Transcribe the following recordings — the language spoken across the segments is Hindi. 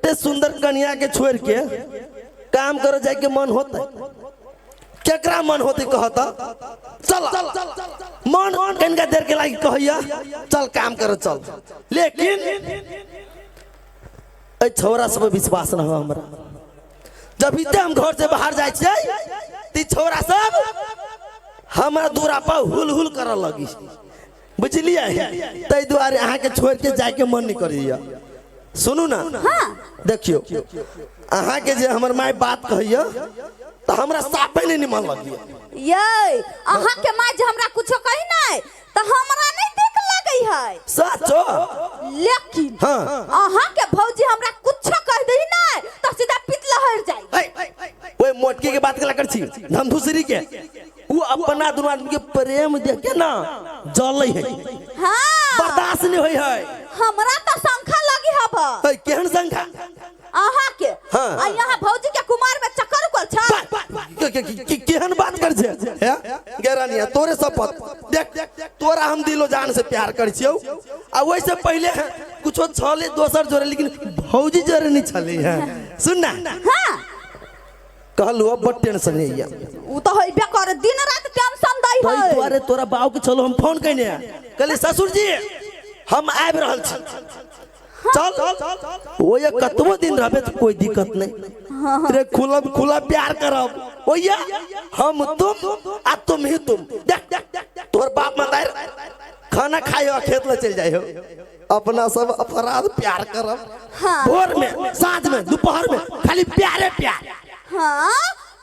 ते सुंदर कन्या के छोड़ के काम करो जाए के मन होता केकरा मन होते कहता चल मन कनका देर के लागी कहिया चल काम करो चल, लेकिन ए छोरा सब विश्वास न हो हमरा। जब इते हम घर से बाहर जाए ती छोरा सब हमारा दूरा पर हुल हुल कर लगी, बुझलिए? तै दुआरे अहाँ के छोड़ के जाए के मन नहीं करिया। सुनू ना, हाँ। देखियो अहाँ के जे हमर माय बात कहिया तो हमरा साफे नहीं निमन लगिया। ये अहाँ के माय जे हमरा कुछो कही नहीं तो हमरा नहीं देख लगई है सचो, लेकिन हाँ अहाँ के भौजी हमरा कुछो कह दे नहीं तो सीधा पित लहर जाई। ओए मोटकी के बात कला कर छी धमधुसरी के वो अपना दोनों आदमी के प्रेम देख के ना जलै है, हाँ बर्दाश्त नहीं होई है। हमरा तो संखा लगी हबा है केहन संख्या अहाँ के हाँ। आ यहाँ भौजी के कुमार में चक्कर उकल छ केहन बात कर छे है गेरानिया तोरे शपथ देख तोरा हम दिलो जान से प्यार कर छियो आ वैसे पहले कुछो छले दोसर जोरे लेकिन भौजी जोरे नहीं छले है। सुन ना, हाँ कहलु अब बड़ टेंशन है या उ तो होइबे करे दिन रात टेंशन दई तो है। तोरे तोरा बाऊ के चलो हम फोन कइने कहले ससुर जी हम आब रहल छी चल वो ये कतबो दिन रहबे तो कोई दिक्कत नहीं, तेरे खुला खुला प्यार करब ओ ये हम तुम आ तुम ही तुम। देख तोर बाप मतार खाना खाए खेत में चल जाए हो, अपना सब अपराध प्यार करब। हाँ। भोर में साँझ में दोपहर में खाली प्यारे प्यार। हाँ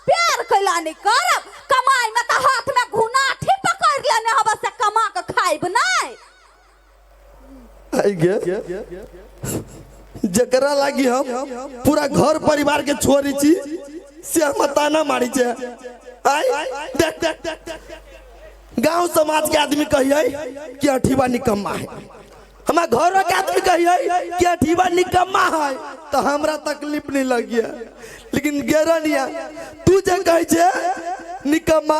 प्यार कैला नहीं करब कमाई में तो हाथ में घुनाठी पकड़ लेने हब से कमा के खाइब नहीं। आई गे जकरा लागी हम पूरा घर परिवार के छोड़ी छी से हम ताना मारी छे। आई देख गांव समाज के आदमी कहिए कि अठीबा निकम्मा है, हमारा घर के आदमी कहिए कि अठीबा निकम्मा है तो हमरा तकलीफ नहीं लगिया। लेकिन गेरनिया तू जे कहे छे निकम्मा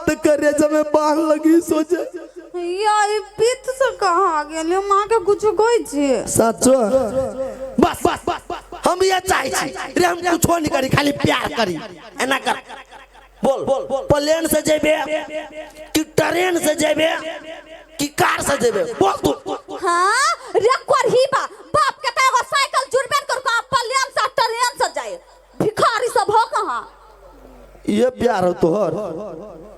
तो करेजा में बांध लगी सोचे यार पित से कहां गेले मां के कुछ कहि छे सचो। बस हम ये चाहे छी रे हम कुछो नहीं करी खाली प्यार करी एना कर। बोल प्लेन से जेबे कि ट्रेन से जेबे कि कार से जेबे बोल तू। हां रे करहीबा बाप के त एगो साइकिल जुड़बेन कर का प्लेन से ट्रेन से जाए भिखारी सब हो कहां ये प्यार हो तोहर।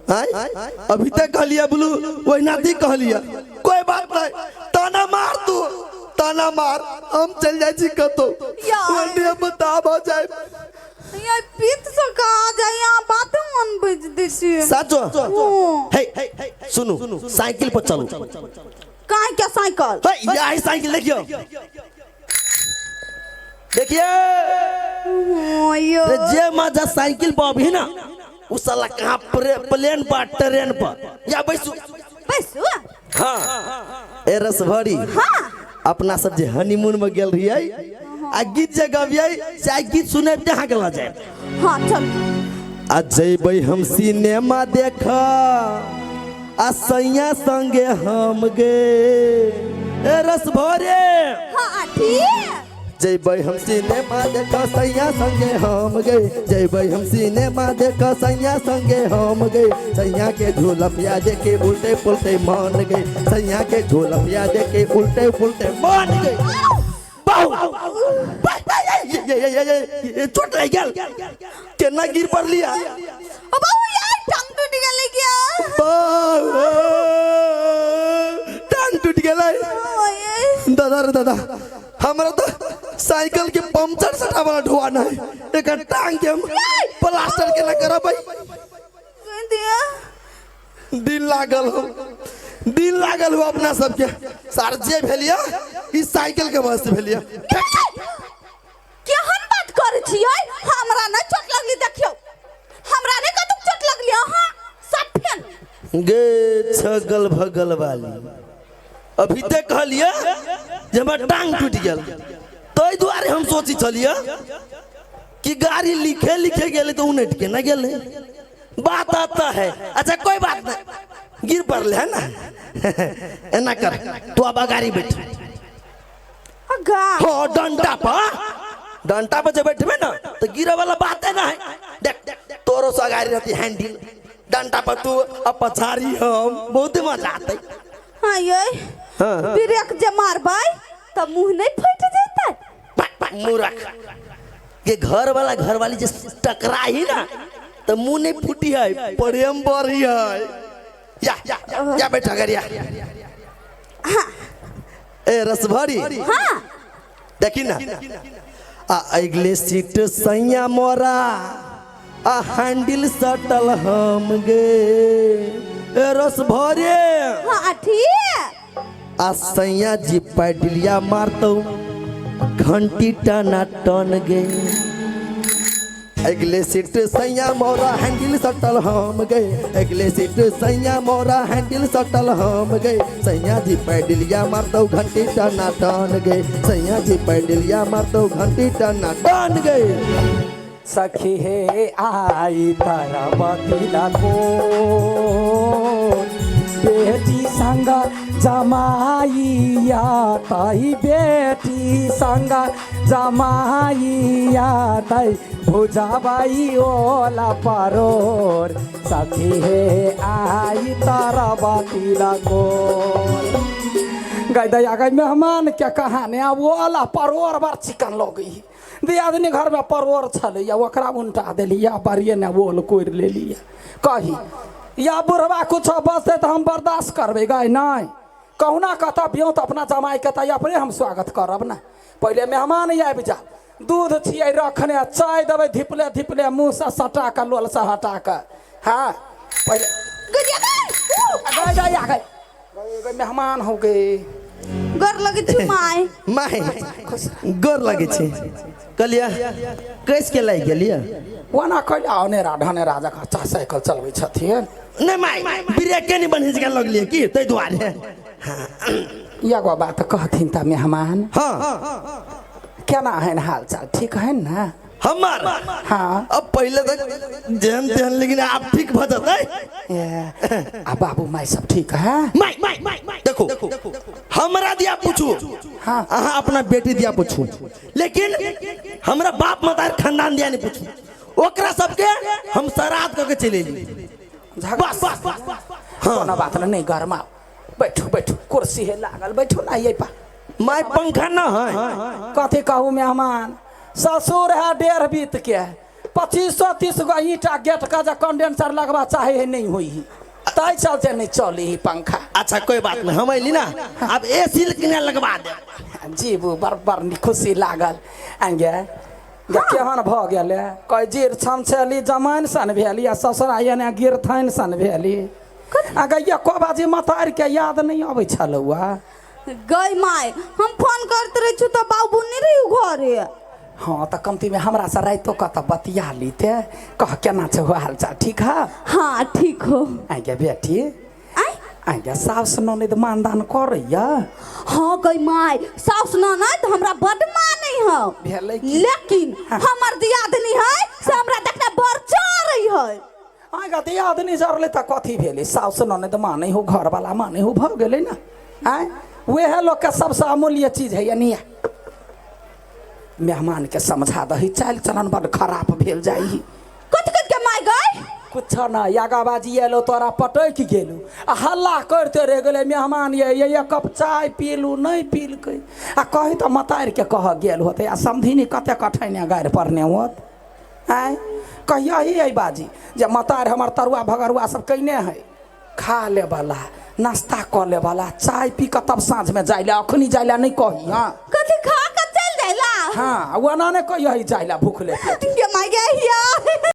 अभी तक कहलिया बोलू वही नाती कहलिया कोई बात नहीं ताना मार तू ताना मार हम चल जाए छी कतो वंडे बता भ जाए यार पित से कहां जाए यहां बात मन बुझ दिसी साचो। हे सुनो साइकिल पर चलो। काहे के साइकिल हे यही साइकिल देखियो देखिए ओयो जे मजा साइकिल पर अभी ना उस साला कहाँ प्लेन पर ट्रेन पर या बैसू हाँ ए रस भरी हाँ अपना सब जे हनीमून में गेल रहिए आ गीत जे गबिए चाहे गीत सुने जहाँ गेला जाए। हाँ चल आ जइबै हम सिनेमा देख आ सैया संगे हम गे ए रस भरे हाँ ठीक जइबै हम सिनेमा देख सैया संगे हम गए जइबै हम सिनेमा देख सैया संगे हम गए सैया के झोलपिया देखे उल्टे पुल्टे मान गए सैया के झोलपिया देखे उल्टे पुल्टे मान गए। ये चोट लग गया केना गिर पड़ लिया अब यार टांग टूट गया क्या टांग टूट गया दादा रे दादा हमरा तो साइकिल के पंचर सटा वाला ढोवाना है एक टांग के हम प्लास्टर के ना करबै दिन लागल हो अपना सबके सार जे भेलिया ई साइकिल के वजह से भेलिया। केहन बात कर छियै हमरा न चोट लगली देखियो हमरा ने कतु चोट लगली हां सब फेन गे छगल भगल वाली अभी तक कहलिए जे हमर टांग टूट गेल तै दुआरे हम सोची छलिए कि गाड़ी लिखे गेले तो उनट के ना गेले बात आता है। अच्छा कोई बात नहीं गिर पड़ले है ना एना कर तू अब गाड़ी बैठ अगा हो डंडा पर डंटा पे जब बैठबे ना तो गिरे वाला बात है ना है। देख तोरो सगारी रहती हैंडल डंटा पर तू अब पछारी हम बहुत मजा आते। हाँ ये ब्रेक जे मारबै तो मुंह नहीं फट जेतै। मूर्ख ये घर वाली जे टकराई ना तो मुंह नहीं फूटी है प्रेम बढ़ी है। या बैठा गरिया ए रस भरी हाँ देखी ना अगले सीट सैया मोरा हैंडल सटल हम गे ए रस भरे हाँ ठीक सैया जी पैडलिया मारतो घंटी टना टन गे अगले सीट सैया मोरा हैंडल सटल हम गए अगले सीट सैया मोरा हैंडल सटल हम गए सैया जी पैडलिया मारतो घंटी टना टन गए सैया जी पैडलिया मारतो घंटी टना टन गए। सखी हे आई तारा बतिला को बेटी संग जमाइया ताई बेटी संग जमाइया ताई भुजाबाई ओला परोर सखी हे आई तारा बतिला को गई दया गई मेहमान क्या कहानी वो ओला परोर बार चिकन लग गई दियादनी घर में परोर छले या ओकरा उल्टा दिली या बारिये ने बोल कोर ले लिया कही या बुढ़वा कुछ बसते तो हम बर्दाश्त करबे गए नहीं कहुना कहता बियो तो अपना जमाई कहता अपने हम स्वागत करब ना पहले मेहमान आबि जा दूध छिए रखने चाय देवे धिपले धिपले मुँह से सटा कर लोल से हटा कर हाँ पहले गए मेहमान हो गए गोर लगे छी माय माय गोर लगे छी कलिया कैस के लाई गेलिया वना कइला अनेरा ढनेरा जका चा साइकिल चलबै छथिन नहीं माय ब्रेक के नहीं बन्हिज के लगलिए की तै दुआरे एगो बात कहथिन त मेहमान हाँ केना है हाल चाल ठीक है ना हमार हाँ अब पहले तक जेहन तेहन लेकिन आप ठीक भ जतै आ बाबू माई सब ठीक है माय देखो हमरा दिया पूछू हाँ अहाँ अपना बेटी दिया पूछू लेकिन हमरा बाप मतार खानदान दिया नहीं पूछू ओकरा सबके हम श्राद्ध करके चले ली बस कोनो बात नहीं गरमा बैठो बैठो कुर्सी है लागल बैठो ना ये पा माय पंखा ना है कथी कहूँ मेहमान ससुर है 1.5 बीत के 2530 गो ईटा गेट का जो कंडेंसर लगवा चाहे है नहीं हुई तय चलते नहीं चली ही पंखा अच्छा कोई बात नहीं हम अली ना अब एसी किने लगवा दे जीबू बड़ खुशी लागल आगे केहन भ गेले कई जीर छमछेली जमाइन सन भेली आ ससुर आयने गिर थाइन सन भेली आगे ये को बाजी मतार के याद नहीं आबै छलौआ गई माय हम फोन करते रही छु तो बाबू नहीं रही घरे हाँ तो कमती में हमरा से रातो का तो बतिया लीते कह केना छौ हाल चाल ठीक है हाँ ठीक हो आगे बेटी आगे सास ननद मानदान करैया हाँ गई माय सास ननद हमरा बड मानै हो भेलै लेकिन हमर दियादनी है से हमरा देखना बड़ चोरई है आगे दियादनी जरले त कथी भेलै सास ननद मानै हो घर वाला मानै हो भ गेलै ना आय वह लोग के सबसे अमूल्य चीज है यानी मेहमान के समझा दही चाल चलन बड़ खराब भेल जाई कथी के माय गई कुछ ना यागाबाजी एलो तोरा पटक गेलू आ हल्ला करते रह गेले मेहमान ये एक कप चाय पीलू नहीं पीलकै आ कही तो मतार के कह गेल होते आ समधिनी कते कठैने गाड़ पड़ने होत आय कहिया ही आई बाजी जे मतार हमर तरुआ भगरुआ सब कइने है खा ले वाला नाश्ता कर ले वाला चाय पी के तब साँझ में जाइला अखनी जाइला नहीं कही हाँ कथी खा के चल जाइला हाँ वो ना ने कहिया जाइला भूख ले के माय गई